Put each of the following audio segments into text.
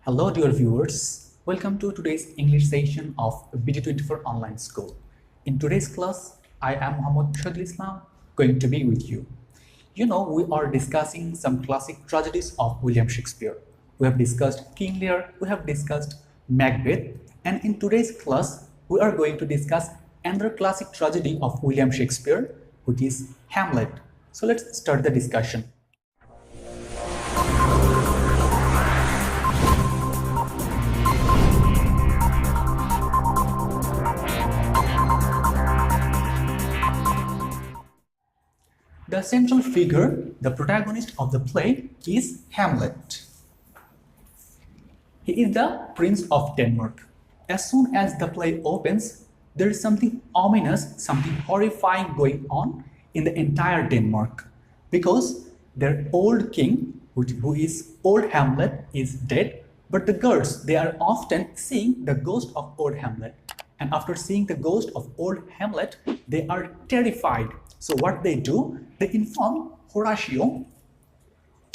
Hello dear viewers, welcome to today's English session of BD24 online school. In today's class, I am Mohammad Islam going to be with you. We are discussing some classic tragedies of William Shakespeare. We have discussed King Lear, we have discussed Macbeth, and in today's class, we are going to discuss another classic tragedy of William Shakespeare, which is Hamlet. So let's start the discussion. The central figure, the protagonist of the play, is Hamlet. He is the Prince of Denmark. As soon as the play opens, there is something ominous, something horrifying going on in the entire Denmark. Because their old king, who is old Hamlet, is dead, but the girls, they are often seeing the ghost of old Hamlet. And after seeing the ghost of old Hamlet, they are terrified. So what they do, they inform Horatio,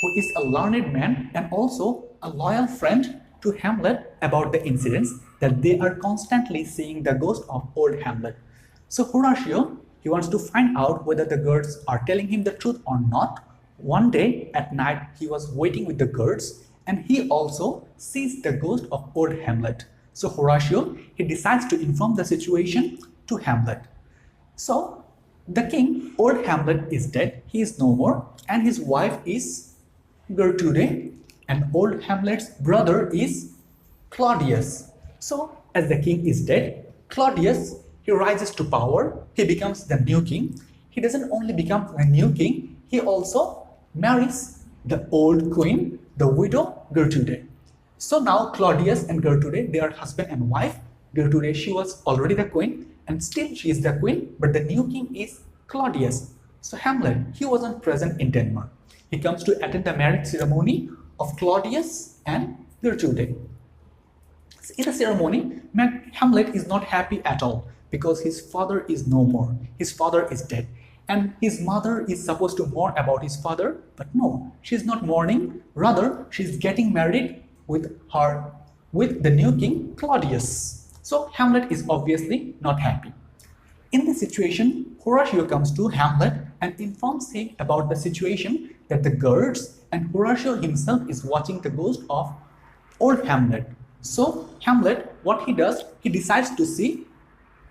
who is a learned man and also a loyal friend to Hamlet, about the incidents that they are constantly seeing the ghost of old Hamlet. So Horatio, he wants to find out whether the girls are telling him the truth or not. One day at night, he was waiting with the girls and he also sees the ghost of old Hamlet. So Horatio, he decides to inform the situation to Hamlet. So the king, old Hamlet, is dead, he is no more, and his wife is Gertrude, and old Hamlet's brother is Claudius. So as the king is dead, Claudius, he rises to power, he becomes the new king. He doesn't only become the new king, he also marries the old queen, the widow Gertrude. So now Claudius and Gertrude, they are husband and wife. Gertrude, she was already the queen, and still she is the queen, but the new king is Claudius. So Hamlet, he wasn't present in Denmark. He comes to attend the marriage ceremony of Claudius and Gertrude. In the ceremony, Hamlet is not happy at all because his father is no more. His father is dead. And his mother is supposed to mourn about his father, but no, she's not mourning. Rather, she's getting married with the new king, Claudius. So Hamlet is obviously not happy. In this situation, Horatio comes to Hamlet and informs him about the situation that the girls and Horatio himself is watching the ghost of old Hamlet. So Hamlet, what he does, he decides to see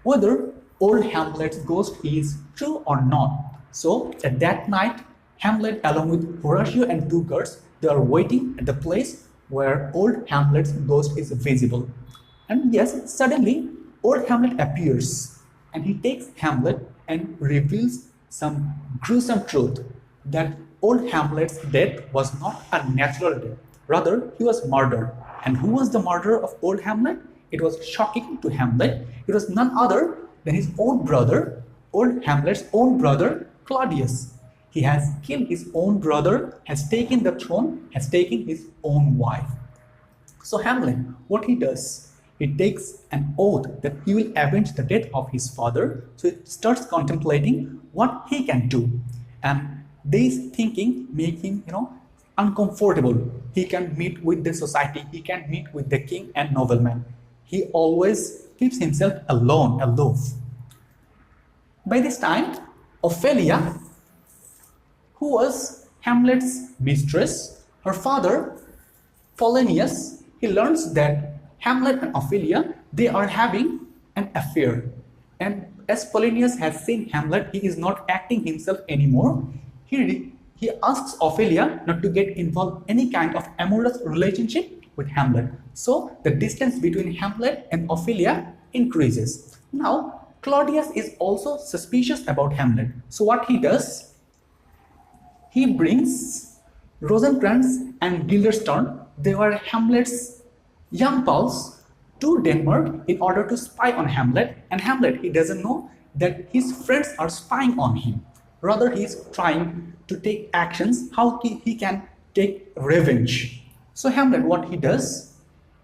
whether old Hamlet's ghost is true or not. So at that night, Hamlet along with Horatio and two girls, they are waiting at the place where old Hamlet's ghost is visible. And yes, suddenly old Hamlet appears and he takes Hamlet and reveals some gruesome truth that old Hamlet's death was not a natural death. Rather, he was murdered. And who was the murderer of old Hamlet? It was shocking to Hamlet. It was none other than his own brother, old Hamlet's own brother, Claudius. He has killed his own brother, has taken the throne, has taken his own wife. So Hamlet, what he does, he takes an oath that he will avenge the death of his father. So he starts contemplating what he can do. And this thinking make him, uncomfortable. He can meet with the society, he can meet with the king and nobleman. He always keeps himself alone, aloof. By this time, Ophelia, who was Hamlet's mistress, her father, Polonius, he learns that Hamlet and Ophelia, they are having an affair. And as Polonius has seen Hamlet, he is not acting himself anymore. He asks Ophelia not to get involved in any kind of amorous relationship with Hamlet. So the distance between Hamlet and Ophelia increases. Now, Claudius is also suspicious about Hamlet. So what he does, he brings Rosencrantz and Guildenstern, they were Hamlet's young pals, to Denmark in order to spy on Hamlet. And Hamlet, he doesn't know that his friends are spying on him. Rather, he is trying to take actions, how he can take revenge. So Hamlet, what he does,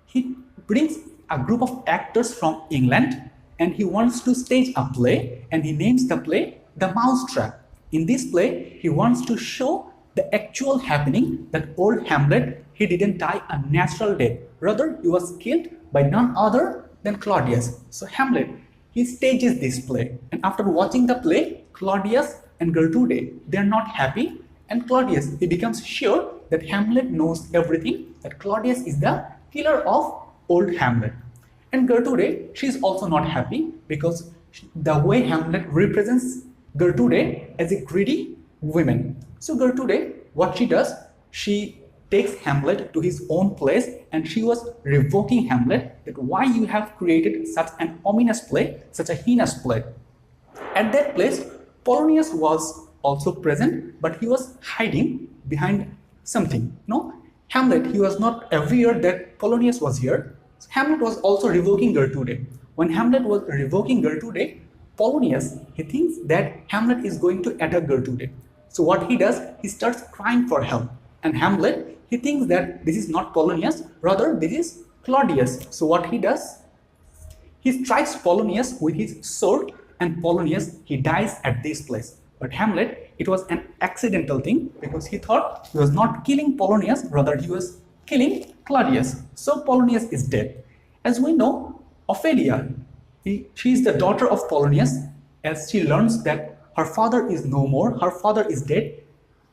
he brings a group of actors from England and he wants to stage a play, and he names the play The Mousetrap. In this play, he wants to show the actual happening that old Hamlet, he didn't die a natural death. Rather, he was killed by none other than Claudius. So Hamlet, he stages this play, and after watching the play, Claudius and Gertrude, they are not happy, and Claudius, he becomes sure that Hamlet knows everything, that Claudius is the killer of old Hamlet. And Gertrude, she is also not happy because the way Hamlet represents Gertrude as a greedy woman. So Gertrude, what she does, she takes Hamlet to his own place and she was revoking Hamlet that why you have created such an ominous play, such a heinous play. At that place, Polonius was also present, but he was hiding behind something. No, Hamlet, he was not aware that Polonius was here. So Hamlet was also revoking Gertrude. When Hamlet was revoking Gertrude, Polonius, he thinks that Hamlet is going to attack Gertrude. So what he does, he starts crying for help. And Hamlet, he thinks that this is not Polonius, rather this is Claudius. So what he does, he strikes Polonius with his sword, and Polonius, he dies at this place. But Hamlet, it was an accidental thing because he thought he was not killing Polonius, rather he was killing Claudius. So Polonius is dead. As we know, Ophelia, she is the daughter of Polonius. As she learns that her father is no more, her father is dead,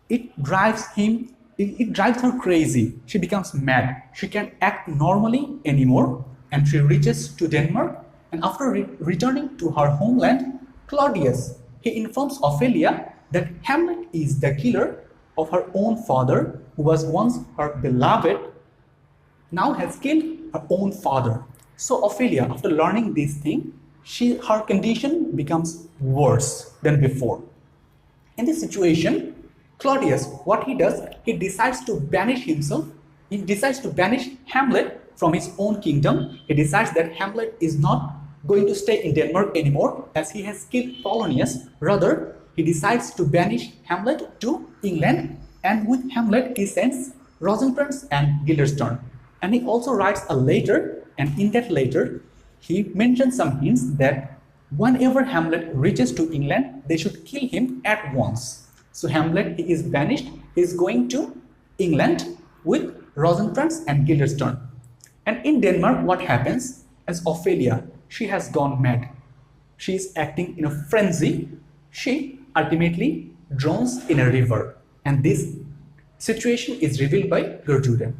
it drives her crazy. She becomes mad. She can't act normally anymore, and she reaches to Denmark. And after returning to her homeland, Claudius, he informs Ophelia that Hamlet is the killer of her own father, who was once her beloved, now has killed her own father. So Ophelia, after learning this thing, her condition becomes worse than before. In this situation, Claudius, what he does, he decides to banish himself. He decides to banish Hamlet from his own kingdom. He decides that Hamlet is not going to stay in Denmark anymore as he has killed Polonius. Rather, he decides to banish Hamlet to England, and with Hamlet he sends Rosencrantz and Guildenstern. And he also writes a letter, and in that letter he mentions some hints that whenever Hamlet reaches to England, they should kill him at once. So Hamlet, he is banished, he is going to England with Rosencrantz and Guildenstern. And in Denmark, what happens? As Ophelia, she has gone mad. She is acting in a frenzy. She ultimately drowns in a river. And this situation is revealed by Gertrude.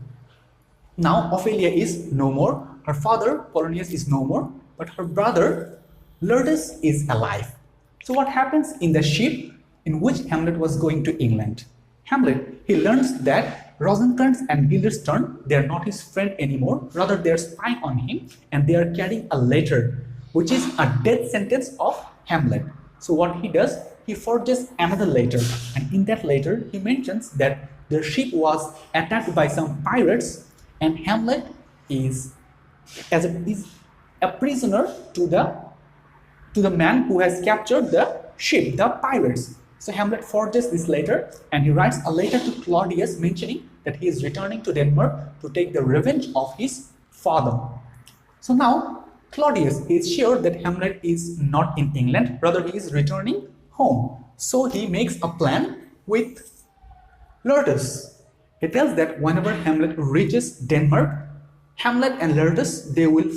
Now Ophelia is no more. Her father, Polonius, is no more. But her brother, Laertes, is alive. So what happens in the ship in which Hamlet was going to England? Hamlet, he learns that Rosencrantz and Guildenstern, they are not his friend anymore. Rather, they are spying on him, and they are carrying a letter, which is a death sentence of Hamlet. So what he does, he forges another letter, and in that letter, he mentions that their ship was attacked by some pirates, and Hamlet is a prisoner to the man who has captured the ship, the pirates. So Hamlet forges this letter, and he writes a letter to Claudius mentioning that he is returning to Denmark to take the revenge of his father. So now Claudius is sure that Hamlet is not in England, rather he is returning home. So he makes a plan with Laertes. He tells that whenever Hamlet reaches Denmark, Hamlet and Laertes, they will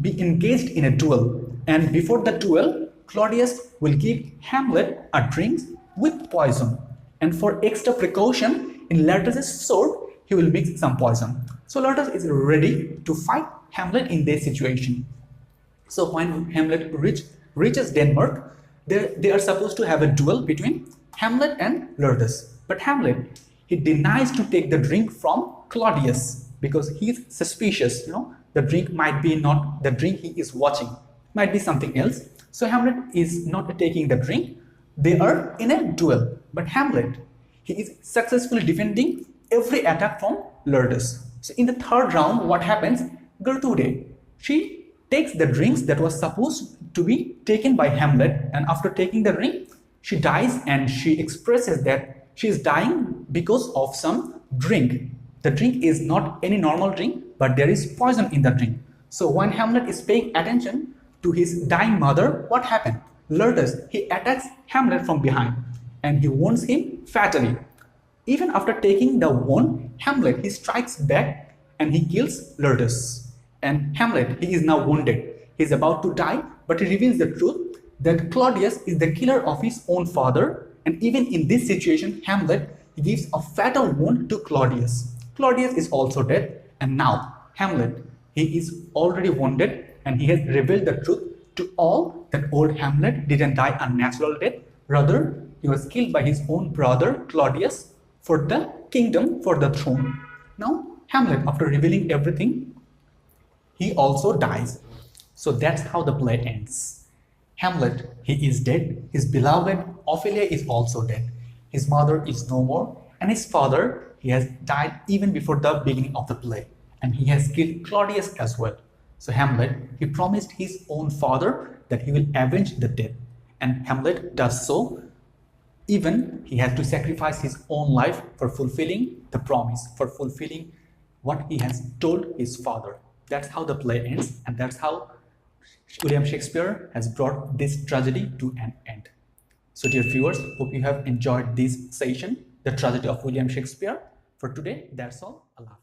be engaged in a duel. And before the duel, Claudius will give Hamlet a drink with poison. And for extra precaution, in Laertes' sword, he will mix some poison. So Laertes is ready to fight Hamlet in this situation. So when Hamlet reaches Denmark, they are supposed to have a duel between Hamlet and Laertes. But Hamlet, he denies to take the drink from Claudius because he is suspicious. The drink might be not the drink he is watching, might be something else. So Hamlet is not taking the drink. They are in a duel. But Hamlet, he is successfully defending every attack from Laertes. So in the third round, what happens? Gertrude, she takes the drinks that was supposed to be taken by Hamlet, and after taking the drink, she dies, and she expresses that she is dying because of some drink. The drink is not any normal drink, but there is poison in the drink. So when Hamlet is paying attention to his dying mother, what happened? Laertes, he attacks Hamlet from behind and he wounds him fatally. Even after taking the wound, Hamlet, he strikes back and he kills Lurdus. And Hamlet, he is now wounded. He is about to die, but he reveals the truth that Claudius is the killer of his own father. And even in this situation, Hamlet gives a fatal wound to Claudius. Claudius is also dead, and now Hamlet, he is already wounded, and he has revealed the truth to all that old Hamlet didn't die a natural death. Rather, he was killed by his own brother Claudius for the kingdom, for the throne. Now, Hamlet, after revealing everything, he also dies. So that's how the play ends. Hamlet, he is dead. His beloved Ophelia is also dead. His mother is no more, and his father, he has died even before the beginning of the play, and he has killed Claudius as well. So Hamlet, he promised his own father that he will avenge the death, and Hamlet does so. Even he has to sacrifice his own life for fulfilling the promise, for fulfilling what he has told his father. That's how the play ends, and that's how William Shakespeare has brought this tragedy to an end. So dear viewers, hope you have enjoyed this session, the tragedy of William Shakespeare. For today, that's all. Allah.